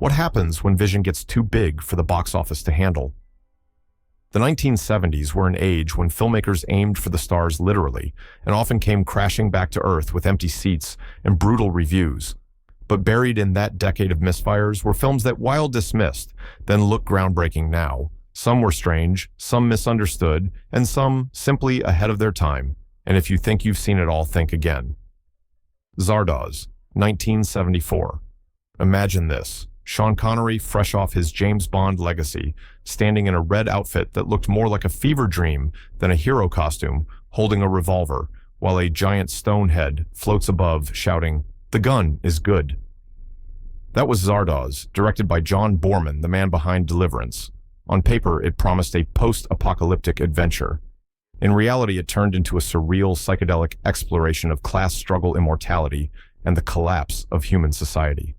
What happens when vision gets too big for the box office to handle? The 1970s were an age when filmmakers aimed for the stars literally and often came crashing back to earth with empty seats and brutal reviews. But buried in that decade of misfires were films that, while dismissed, then look groundbreaking now. Some were strange, some misunderstood, and some simply ahead of their time. And if you think you've seen it all, think again. Zardoz, 1974. Imagine this. Sean Connery, fresh off his James Bond legacy, standing in a red outfit that looked more like a fever dream than a hero costume, holding a revolver, while a giant stone head floats above, shouting, "The gun is good." That was Zardoz, directed by John Boorman, the man behind Deliverance. On paper, it promised a post-apocalyptic adventure. In reality, it turned into a surreal, psychedelic exploration of class struggle, immortality, and the collapse of human society.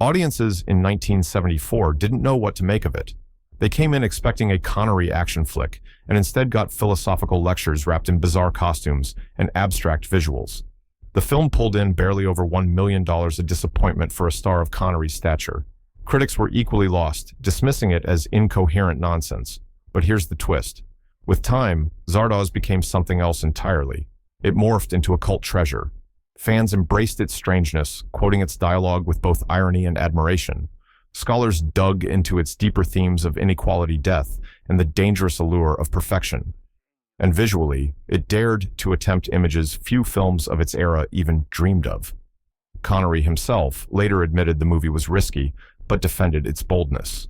Audiences in 1974 didn't know what to make of it. They came in expecting a Connery action flick, and instead got philosophical lectures wrapped in bizarre costumes and abstract visuals. The film pulled in barely over $1 million of disappointment for a star of Connery's stature. Critics were equally lost, dismissing it as incoherent nonsense. But here's the twist. With time, Zardoz became something else entirely. It morphed into a cult treasure. Fans embraced its strangeness, quoting its dialogue with both irony and admiration. Scholars dug into its deeper themes of inequality, death, and the dangerous allure of perfection. And visually, it dared to attempt images few films of its era even dreamed of. Connery himself later admitted the movie was risky, but defended its boldness.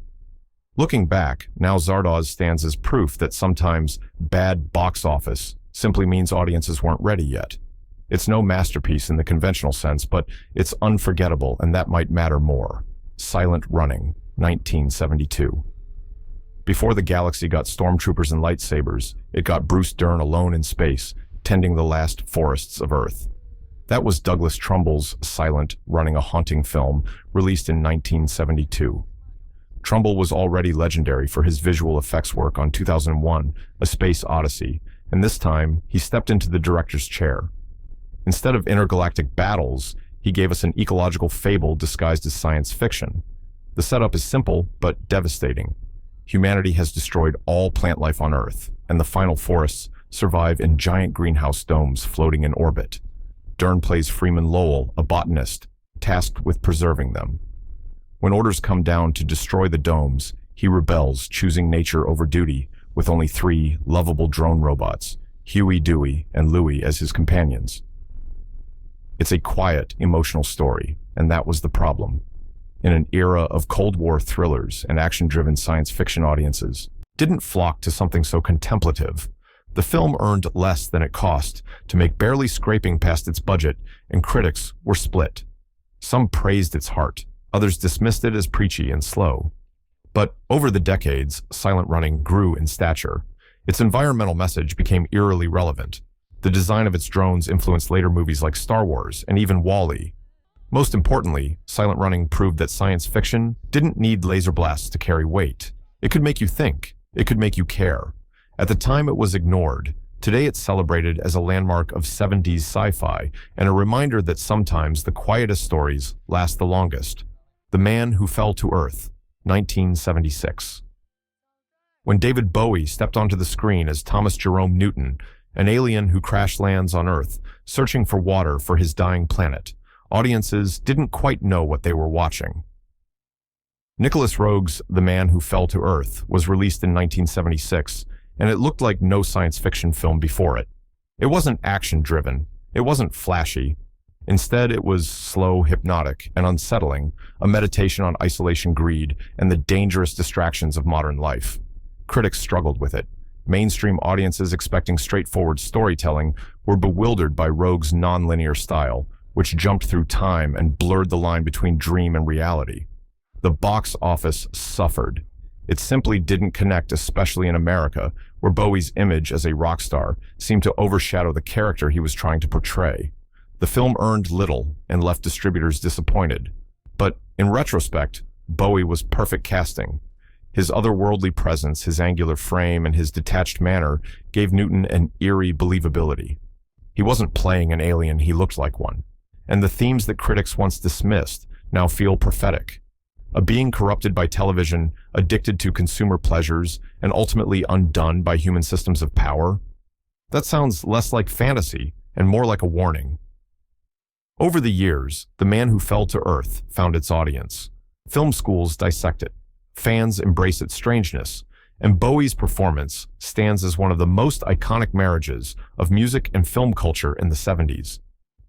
Looking back, now Zardoz stands as proof that sometimes bad box office simply means audiences weren't ready yet. It's no masterpiece in the conventional sense, but it's unforgettable, and that might matter more. Silent Running, 1972. Before the galaxy got stormtroopers and lightsabers, it got Bruce Dern alone in space, tending the last forests of Earth. That was Douglas Trumbull's Silent Running, a haunting film released in 1972. Trumbull was already legendary for his visual effects work on 2001, A Space Odyssey, and this time he stepped into the director's chair. Instead of intergalactic battles, he gave us an ecological fable disguised as science fiction. The setup is simple, but devastating. Humanity has destroyed all plant life on Earth, and the final forests survive in giant greenhouse domes floating in orbit. Dern plays Freeman Lowell, a botanist, tasked with preserving them. When orders come down to destroy the domes, he rebels, choosing nature over duty, with only 3 lovable drone robots, Huey, Dewey, and Louie, as his companions. It's a quiet, emotional story, and that was the problem. In an era of Cold War thrillers and action-driven science fiction, audiences didn't flock to something so contemplative. The film earned less than it cost to make, barely scraping past its budget, and critics were split. Some praised its heart, others dismissed it as preachy and slow. But over the decades, Silent Running grew in stature. Its environmental message became eerily relevant. The design of its drones influenced later movies like Star Wars and even WALL-E. Most importantly, Silent Running proved that science fiction didn't need laser blasts to carry weight. It could make you think. It could make you care. At the time, it was ignored. Today, it's celebrated as a landmark of 70s sci-fi and a reminder that sometimes the quietest stories last the longest. The Man Who Fell to Earth, 1976. When David Bowie stepped onto the screen as Thomas Jerome Newton, an alien who crash lands on Earth, searching for water for his dying planet, audiences didn't quite know what they were watching. Nicholas Roeg's The Man Who Fell to Earth was released in 1976, and it looked like no science fiction film before it. It wasn't action-driven. It wasn't flashy. Instead, it was slow, hypnotic, and unsettling, a meditation on isolation, greed, and the dangerous distractions of modern life. Critics struggled with it. Mainstream audiences expecting straightforward storytelling were bewildered by Roeg's non-linear style, which jumped through time and blurred the line between dream and reality. The box office suffered. It simply didn't connect, especially in America, where Bowie's image as a rock star seemed to overshadow the character he was trying to portray. The film earned little and left distributors disappointed. But in retrospect, Bowie was perfect casting. His otherworldly presence, his angular frame, and his detached manner gave Newton an eerie believability. He wasn't playing an alien, he looked like one. And the themes that critics once dismissed now feel prophetic. a being corrupted by television, addicted to consumer pleasures, and ultimately undone by human systems of power? That sounds less like fantasy and more like a warning. Over the years, The Man Who Fell to Earth found its audience. Film schools dissect it, fans embrace its strangeness, and Bowie's performance stands as one of the most iconic marriages of music and film culture in the 70s.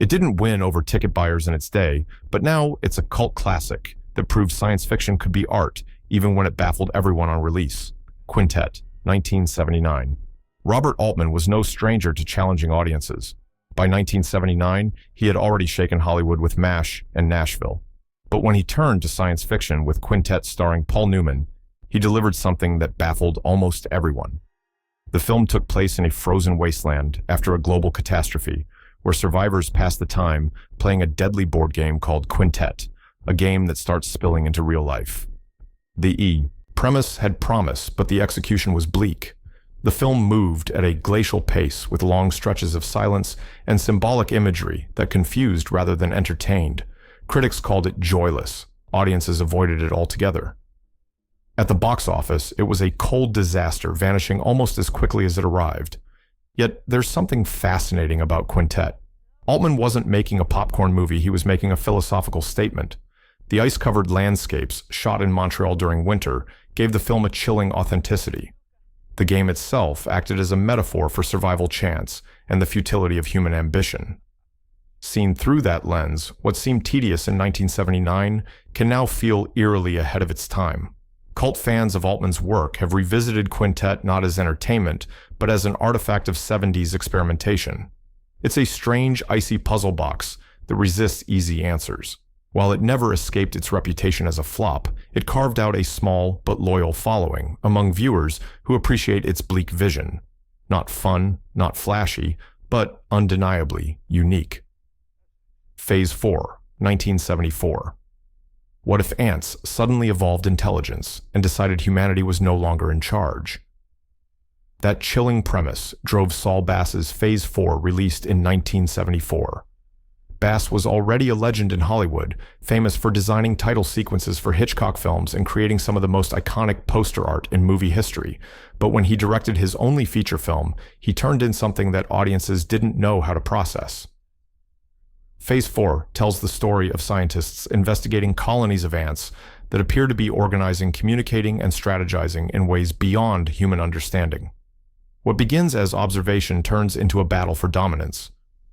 It didn't win over ticket buyers in its day, but now it's a cult classic that proved science fiction could be art even when it baffled everyone on release. Quintet, 1979. Robert Altman was no stranger to challenging audiences. By 1979, he had already shaken Hollywood with MASH and Nashville. But when he turned to science fiction with Quintet starring Paul Newman, he delivered something that baffled almost everyone. The film took place in a frozen wasteland after a global catastrophe, where survivors pass the time playing a deadly board game called Quintet, a game that starts spilling into real life. The premise had promise, but the execution was bleak. The film moved at a glacial pace with long stretches of silence and symbolic imagery that confused rather than entertained. Critics called it joyless. Audiences avoided it altogether. At the box office, it was a cold disaster, vanishing almost as quickly as it arrived. Yet there's something fascinating about Quintet. Altman wasn't making a popcorn movie, he was making a philosophical statement. The ice-covered landscapes, shot in Montreal during winter, gave the film a chilling authenticity. The game itself acted as a metaphor for survival chance and the futility of human ambition. Seen through that lens, what seemed tedious in 1979 can now feel eerily ahead of its time. Cult fans of Altman's work have revisited Quintet not as entertainment, but as an artifact of 70s experimentation. It's a strange, icy puzzle box that resists easy answers. While it never escaped its reputation as a flop, it carved out a small but loyal following among viewers who appreciate its bleak vision. Not fun, not flashy, but undeniably unique. Phase 4, 1974. What if ants suddenly evolved intelligence and decided humanity was no longer in charge? That chilling premise drove Saul Bass's Phase 4, released in 1974. Bass was already a legend in Hollywood, famous for designing title sequences for Hitchcock films and creating some of the most iconic poster art in movie history. But when he directed his only feature film, he turned in something that audiences didn't know how to process. Phase 4 tells the story of scientists investigating colonies of ants that appear to be organizing, communicating, and strategizing in ways beyond human understanding. What begins as observation turns into a battle for dominance.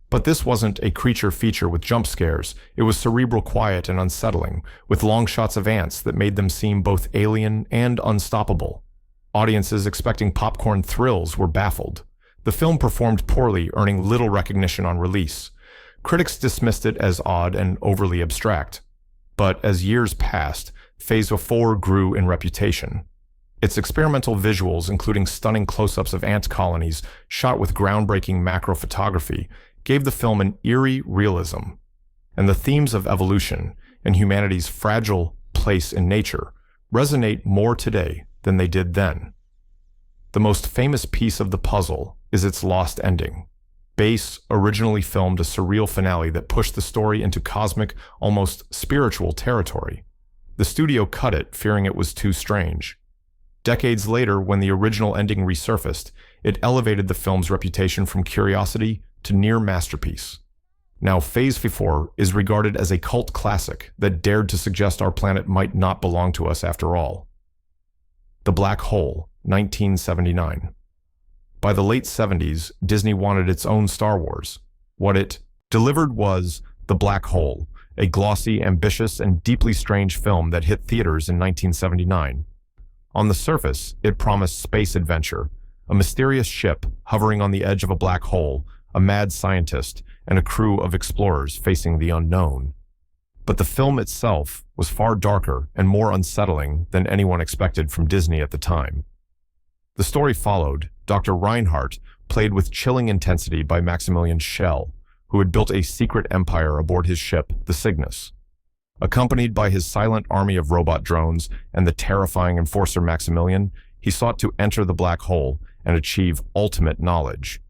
But this wasn't a creature feature with jump scares. It was cerebral quiet and unsettling, with long shots of ants that made them seem both alien and unstoppable. Audiences expecting popcorn thrills were baffled. The film performed poorly, earning little recognition on release. Critics dismissed it as odd and overly abstract. But as years passed, Phase 4 grew in reputation. Its experimental visuals, including stunning close-ups of ant colonies shot with groundbreaking macro photography, gave the film an eerie realism. And the themes of evolution and humanity's fragile place in nature resonate more today than they did then. The most famous piece of the puzzle is its lost ending. Bass originally filmed a surreal finale that pushed the story into cosmic, almost spiritual territory. The studio cut it, fearing it was too strange. Decades later, when the original ending resurfaced, it elevated the film's reputation from curiosity to near masterpiece. Now, Phase 4 is regarded as a cult classic that dared to suggest our planet might not belong to us after all. The Black Hole, 1979. By the late 70s, Disney wanted its own Star Wars. What it delivered was The Black Hole, a glossy, ambitious, and deeply strange film that hit theaters in 1979. On the surface, it promised space adventure, a mysterious ship hovering on the edge of a black hole, a mad scientist, and a crew of explorers facing the unknown. But the film itself was far darker and more unsettling than anyone expected from Disney at the time. The story followed Dr. Reinhardt, played with chilling intensity by Maximilian Schell, who had built a secret empire aboard his ship, the Cygnus. Accompanied by his silent army of robot drones and the terrifying enforcer Maximilian, he sought to enter the black hole and achieve ultimate knowledge.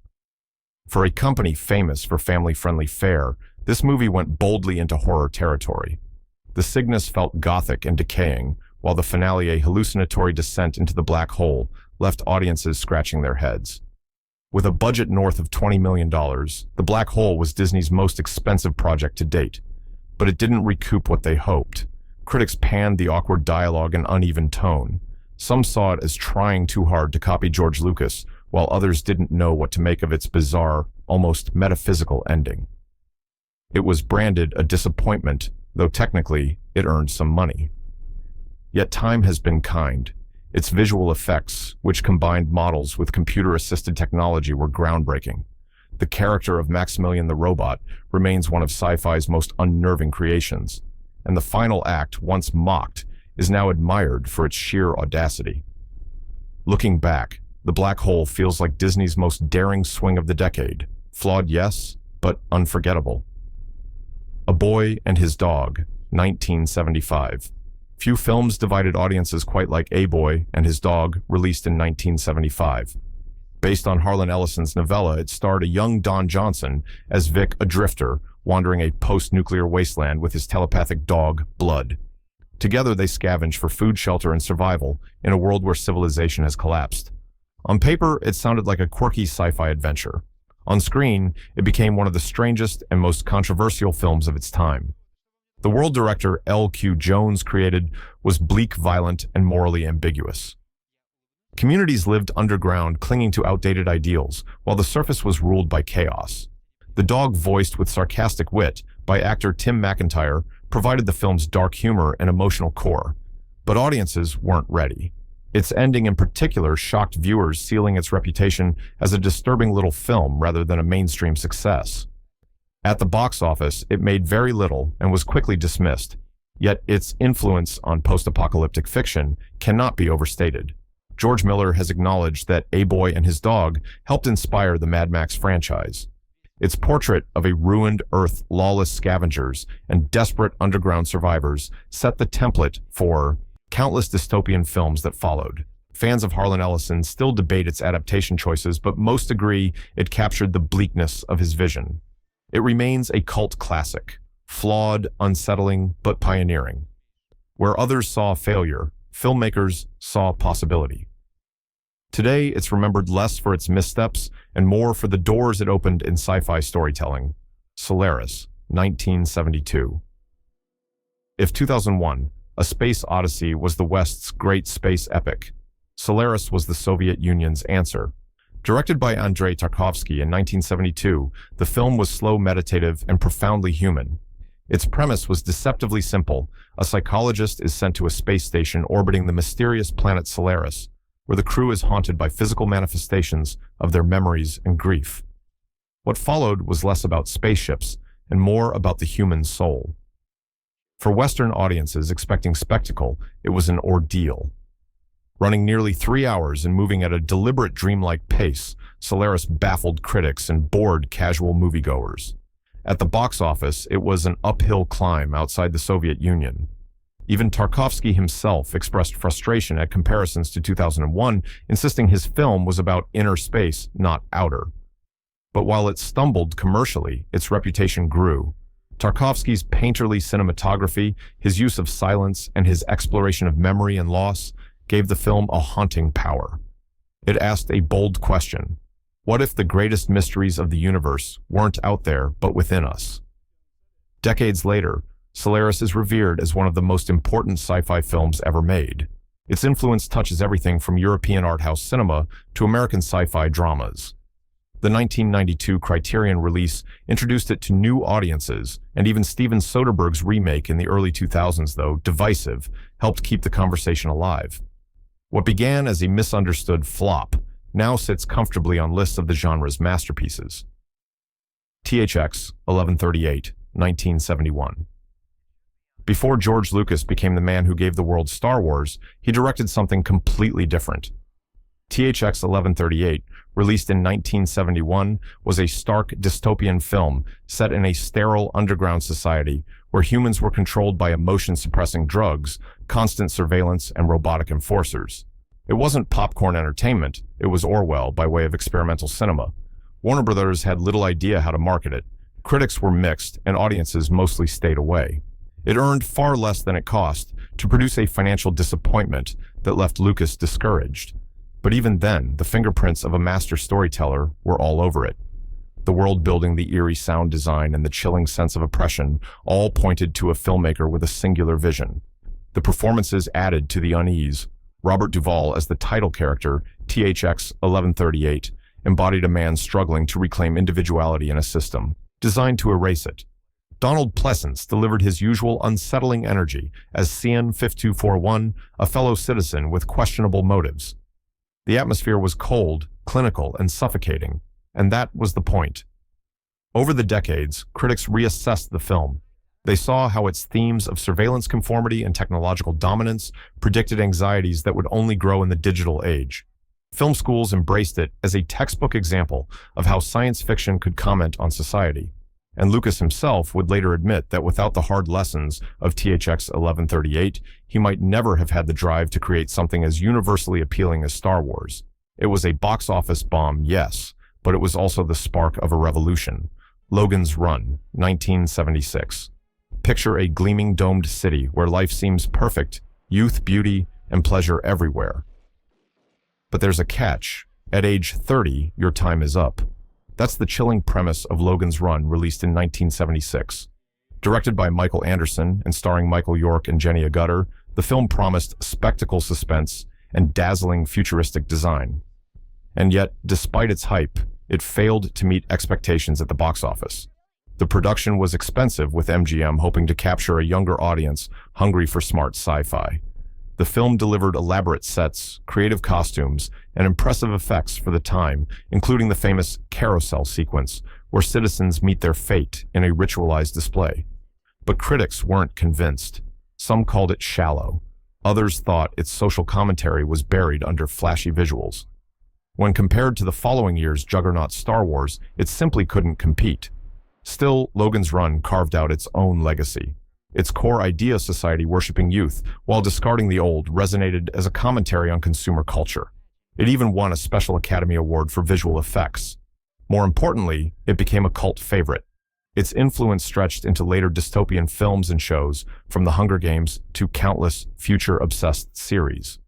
For a company famous for family-friendly fare, this movie went boldly into horror territory. The Cygnus felt gothic and decaying, while the finale, a hallucinatory descent into the black hole, left audiences scratching their heads. With a budget north of $20 million, The Black Hole was Disney's most expensive project to date. But it didn't recoup what they hoped. Critics panned the awkward dialogue and uneven tone. Some saw it as trying too hard to copy George Lucas, while others didn't know what to make of its bizarre, almost metaphysical ending. It was branded a disappointment, though technically it earned some money. Yet time has been kind. Its visual effects, which combined models with computer-assisted technology, were groundbreaking. The character of Maximilian the Robot remains one of sci-fi's most unnerving creations, and the final act, once mocked, is now admired for its sheer audacity. Looking back, The Black Hole feels like Disney's most daring swing of the decade. Flawed, yes, but unforgettable. A Boy and His Dog, 1975. Few films divided audiences quite like A Boy and His Dog, released in 1975. Based on Harlan Ellison's novella, it starred a young Don Johnson as Vic, a drifter, wandering a post-nuclear wasteland with his telepathic dog, Blood. Together they scavenge for food, shelter, and survival in a world where civilization has collapsed. On paper, it sounded like a quirky sci-fi adventure. On screen, it became one of the strangest and most controversial films of its time. The world director L.Q. Jones created was bleak, violent, and morally ambiguous. Communities lived underground, clinging to outdated ideals, while the surface was ruled by chaos. The dog, voiced with sarcastic wit by actor Tim McIntyre, provided the film's dark humor and emotional core, but audiences weren't ready. Its ending in particular shocked viewers, sealing its reputation as a disturbing little film rather than a mainstream success. At the box office, it made very little and was quickly dismissed, yet its influence on post-apocalyptic fiction cannot be overstated. George Miller has acknowledged that A Boy and His Dog helped inspire the Mad Max franchise. Its portrait of a ruined Earth, lawless scavengers, and desperate underground survivors set the template for countless dystopian films that followed. Fans of Harlan Ellison still debate its adaptation choices, but most agree it captured the bleakness of his vision. It remains a cult classic, flawed, unsettling, but pioneering. Where others saw failure, filmmakers saw possibility. Today, it's remembered less for its missteps and more for the doors it opened in sci-fi storytelling. Solaris, 1972. If 2001, A Space Odyssey was the West's great space epic, Solaris was the Soviet Union's answer. Directed by Andrei Tarkovsky in 1972, the film was slow, meditative, and profoundly human. Its premise was deceptively simple. A psychologist is sent to a space station orbiting the mysterious planet Solaris, where the crew is haunted by physical manifestations of their memories and grief. What followed was less about spaceships and more about the human soul. For Western audiences expecting spectacle, it was an ordeal. Running nearly 3 hours and moving at a deliberate dreamlike pace, Solaris baffled critics and bored casual moviegoers. At the box office, it was an uphill climb outside the Soviet Union. Even Tarkovsky himself expressed frustration at comparisons to 2001, insisting his film was about inner space, not outer. But while it stumbled commercially, its reputation grew. Tarkovsky's painterly cinematography, his use of silence, and his exploration of memory and loss gave the film a haunting power. It asked a bold question. What if the greatest mysteries of the universe weren't out there, but within us? Decades later, Solaris is revered as one of the most important sci-fi films ever made. Its influence touches everything from European art house cinema to American sci-fi dramas. The 1992 Criterion release introduced it to new audiences, and even Steven Soderbergh's remake in the early 2000s, though divisive, helped keep the conversation alive. What began as a misunderstood flop now sits comfortably on lists of the genre's masterpieces. THX 1138, 1971. Before George Lucas became the man who gave the world Star Wars, he directed something completely different. THX 1138, released in 1971, was a stark dystopian film set in a sterile underground society where humans were controlled by emotion-suppressing drugs, constant surveillance, and robotic enforcers. It wasn't popcorn entertainment, it was Orwell by way of experimental cinema. Warner Brothers had little idea how to market it. Critics were mixed, and audiences mostly stayed away. It earned far less than it cost to produce a financial disappointment that left Lucas discouraged. But even then, the fingerprints of a master storyteller were all over it. The world building, the eerie sound design, and the chilling sense of oppression all pointed to a filmmaker with a singular vision. The performances added to the unease. Robert Duvall as the title character, THX 1138, embodied a man struggling to reclaim individuality in a system designed to erase it. Donald Pleasance delivered his usual unsettling energy as CN 5241, a fellow citizen with questionable motives. The atmosphere was cold, clinical, and suffocating, and that was the point. Over the decades, critics reassessed the film. They saw how its themes of surveillance conformity and technological dominance predicted anxieties that would only grow in the digital age. Film schools embraced it as a textbook example of how science fiction could comment on society. And Lucas himself would later admit that without the hard lessons of THX 1138, he might never have had the drive to create something as universally appealing as Star Wars. It was a box office bomb, yes, but it was also the spark of a revolution. Logan's Run, 1976. Picture a gleaming domed city where life seems perfect, youth, beauty, and pleasure everywhere. But there's a catch. At age 30, your time is up. That's the chilling premise of Logan's Run, released in 1976. Directed by Michael Anderson and starring Michael York and Jenny Agutter, the film promised spectacle, suspense, and dazzling futuristic design. And yet, despite its hype, it failed to meet expectations at the box office. The production was expensive, with MGM hoping to capture a younger audience hungry for smart sci-fi. The film delivered elaborate sets, creative costumes, and impressive effects for the time, including the famous carousel sequence, where citizens meet their fate in a ritualized display. But critics weren't convinced. Some called it shallow. Others thought its social commentary was buried under flashy visuals. When compared to the following year's juggernaut Star Wars, it simply couldn't compete. Still, Logan's Run carved out its own legacy. Its core idea, society worshipping youth while discarding the old, resonated as a commentary on consumer culture. It even won a Special Academy Award for visual effects. More importantly, it became a cult favorite. Its influence stretched into later dystopian films and shows, from The Hunger Games to countless future-obsessed series.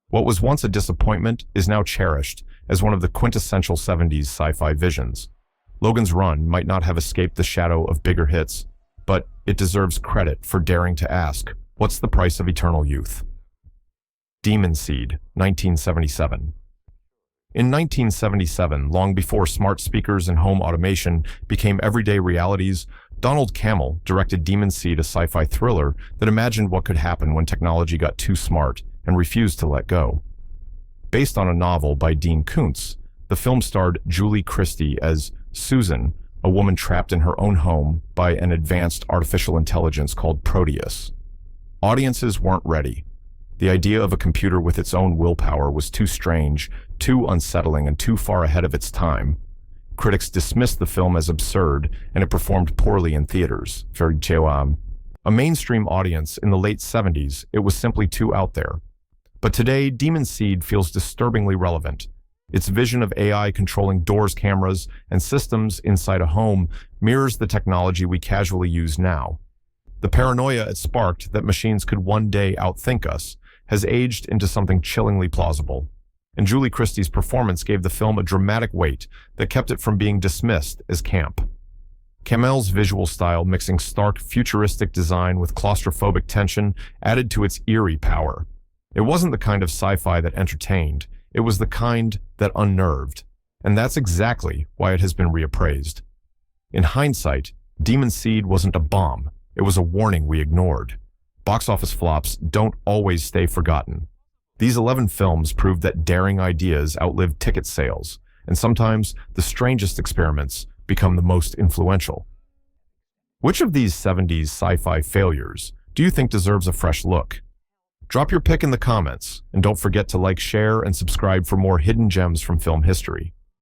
What was once a disappointment is now cherished as one of the quintessential 70s sci-fi visions. Logan's Run might not have escaped the shadow of bigger hits, but it deserves credit for daring to ask, what's the price of eternal youth? Demon Seed, 1977. In 1977, long before smart speakers and home automation became everyday realities, Donald Cammell directed Demon Seed, a sci-fi thriller that imagined what could happen when technology got too smart and refused to let go. Based on a novel by Dean Koontz, the film starred Julie Christie as Susan, a woman trapped in her own home by an advanced artificial intelligence called Proteus. Audiences weren't ready. The idea of a computer with its own willpower was too strange, too unsettling, and too far ahead of its time. Critics dismissed the film as absurd, and it performed poorly in theaters. A mainstream audience in the late 70s, it was simply too out there. But today, Demon Seed feels disturbingly relevant. Its vision of AI controlling doors, cameras, and systems inside a home mirrors the technology we casually use now. The paranoia it sparked that machines could one day outthink us has aged into something chillingly plausible. And Julie Christie's performance gave the film a dramatic weight that kept it from being dismissed as camp. Cammell's visual style, mixing stark futuristic design with claustrophobic tension, added to its eerie power. It wasn't the kind of sci-fi that entertained. It was the kind that unnerved, and that's exactly why it has been reappraised. In hindsight, Demon Seed wasn't a bomb. It was a warning we ignored. Box office flops don't always stay forgotten. These 11 films proved that daring ideas outlive ticket sales, and sometimes the strangest experiments become the most influential. Which of these 70s sci-fi failures do you think deserves a fresh look? Drop your pick in the comments, and don't forget to like, share, and subscribe for more hidden gems from film history.